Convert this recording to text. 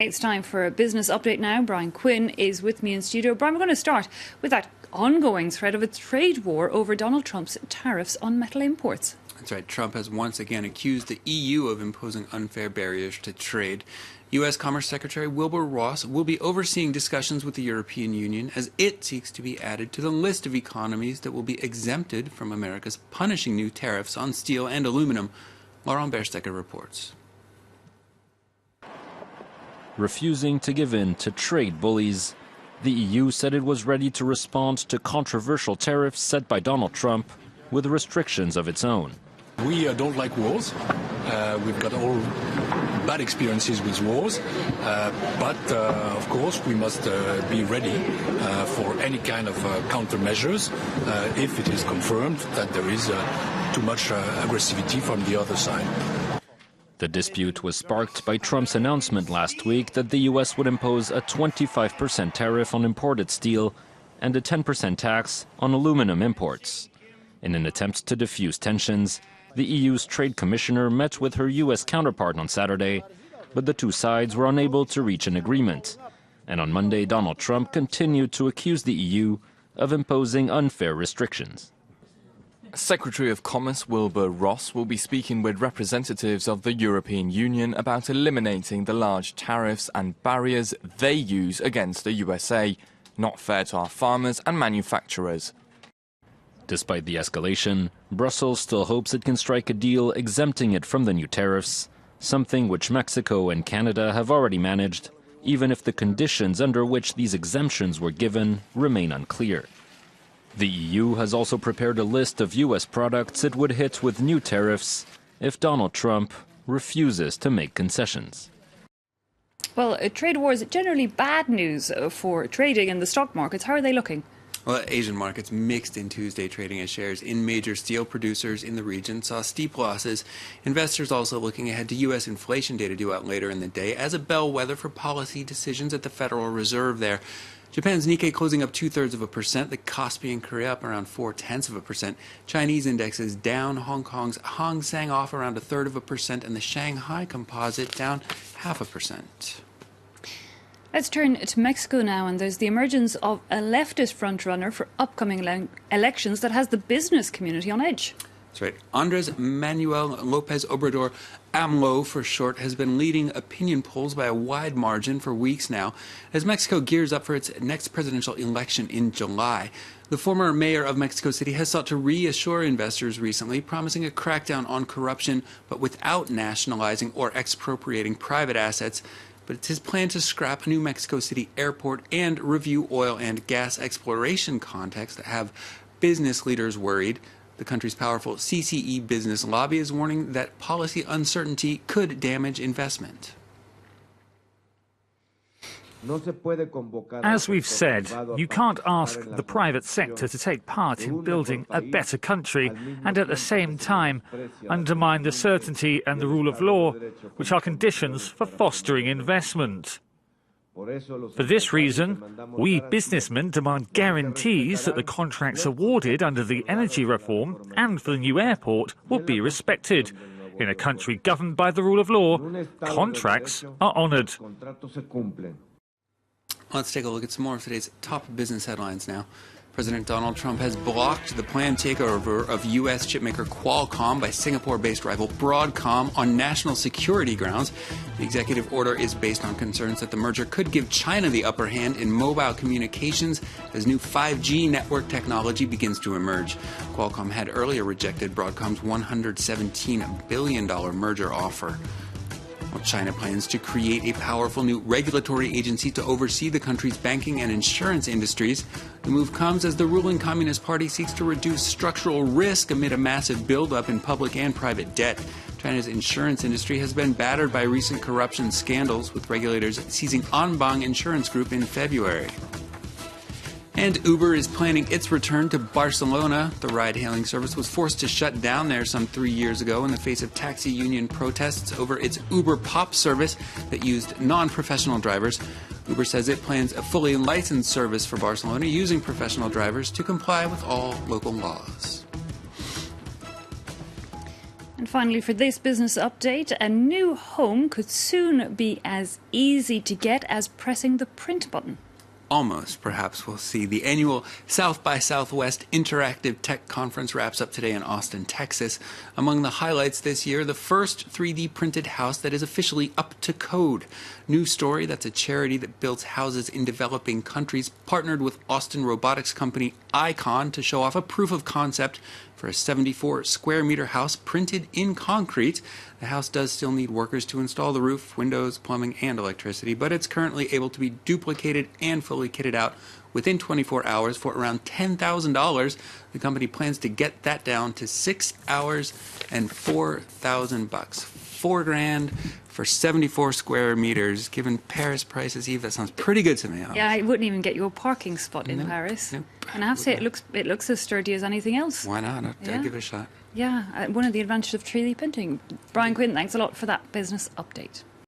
It's time for a business update now. Brian Quinn is with me in studio. Brian, we're going to start with that ongoing threat of a trade war over Donald Trump's tariffs on metal imports. That's right. Trump has once again accused the EU of imposing unfair barriers to trade. U.S. Commerce Secretary Wilbur Ross will be overseeing discussions with the European Union as it seeks to be added to the list of economies that will be exempted from America's punishing new tariffs on steel and aluminum. Laurent Berstecker reports. Refusing to give in to trade bullies, the EU said it was ready to respond to controversial tariffs set by Donald Trump with restrictions of its own. We don't like wars. We've got all bad experiences with wars, but of course we must be ready for any kind of countermeasures if it is confirmed that there is too much aggressivity from the other side. The dispute was sparked by Trump's announcement last week that the U.S. would impose a 25% tariff on imported steel and a 10% tax on aluminum imports. In an attempt to diffuse tensions, the EU's trade commissioner met with her U.S. counterpart on Saturday, but the two sides were unable to reach an agreement. And on Monday, Donald Trump continued to accuse the EU of imposing unfair restrictions. Secretary of Commerce Wilbur Ross will be speaking with representatives of the European Union about eliminating the large tariffs and barriers they use against the USA, not fair to our farmers and manufacturers. Despite the escalation, Brussels still hopes it can strike a deal exempting it from the new tariffs, something which Mexico and Canada have already managed, even if the conditions under which these exemptions were given remain unclear. The EU has also prepared a list of U.S. products it would hit with new tariffs if Donald Trump refuses to make concessions. Well, trade war is generally bad news for trading in the stock markets. How are they looking? Well, Asian markets mixed in Tuesday, trading as shares in major steel producers in the region saw steep losses. Investors also looking ahead to U.S. inflation data due out later in the day as a bellwether for policy decisions at the Federal Reserve there. Japan's Nikkei closing up 0.2%, the Kospi in Korea up around 0.4%. Chinese indexes down, Hong Kong's Hang Seng off around 1/3%, and the Shanghai Composite down 0.5%. Let's turn to Mexico now, and there's the emergence of a leftist frontrunner for upcoming elections that has the business community on edge. That's right. Andres Manuel Lopez Obrador, AMLO for short, has been leading opinion polls by a wide margin for weeks now as Mexico gears up for its next presidential election in July. The former mayor of Mexico City has sought to reassure investors recently, promising a crackdown on corruption, but without nationalizing or expropriating private assets. But it's his plan to scrap a new Mexico City airport and review oil and gas exploration contacts that have business leaders worried. The country's powerful CCE business lobby is warning that policy uncertainty could damage investment. As we've said, you can't ask the private sector to take part in building a better country and at the same time undermine the certainty and the rule of law, which are conditions for fostering investment. For this reason, we businessmen demand guarantees that the contracts awarded under the energy reform and for the new airport will be respected. In a country governed by the rule of law, contracts are honoured. Let's take a look at some more of today's top business headlines now. President Donald Trump has blocked the planned takeover of U.S. chipmaker Qualcomm by Singapore-based rival Broadcom on national security grounds. The executive order is based on concerns that the merger could give China the upper hand in mobile communications as new 5G network technology begins to emerge. Qualcomm had earlier rejected Broadcom's $117 billion merger offer. Well, China plans to create a powerful new regulatory agency to oversee the country's banking and insurance industries. The move comes as the ruling Communist Party seeks to reduce structural risk amid a massive buildup in public and private debt. China's insurance industry has been battered by recent corruption scandals, with regulators seizing Anbang Insurance Group in February. And Uber is planning its return to Barcelona. The ride-hailing service was forced to shut down there some 3 years ago in the face of taxi union protests over its Uber Pop service that used non-professional drivers. Uber says it plans a fully licensed service for Barcelona using professional drivers to comply with all local laws. And Finally, for this business update, a new home could soon be as easy to get as pressing the print button. Almost, perhaps we'll see. The annual South by Southwest Interactive Tech Conference wraps up today in Austin, Texas. Among the highlights this year, the first 3D printed house that is officially up to code. New Story, that's a charity that builds houses in developing countries, partnered with Austin robotics company Icon to show off a proof of concept for a 74 square meter house printed in concrete. The house does still need workers to install the roof, windows, plumbing, and electricity, but it's currently able to be duplicated and fully kitted out within 24 hours for around $10,000. The company plans to get that down to 6 hours and $4,000. $4,000 for 74 square meters. Given Paris prices, Eve, that sounds pretty good to me. Honestly. Yeah, it wouldn't even get you a parking spot in Paris. Nope. And I have to say, it looks as sturdy as anything else. Why not? I'd give it a shot. Yeah, one of the advantages of 3D printing. Brian Quinn, thanks a lot for that business update.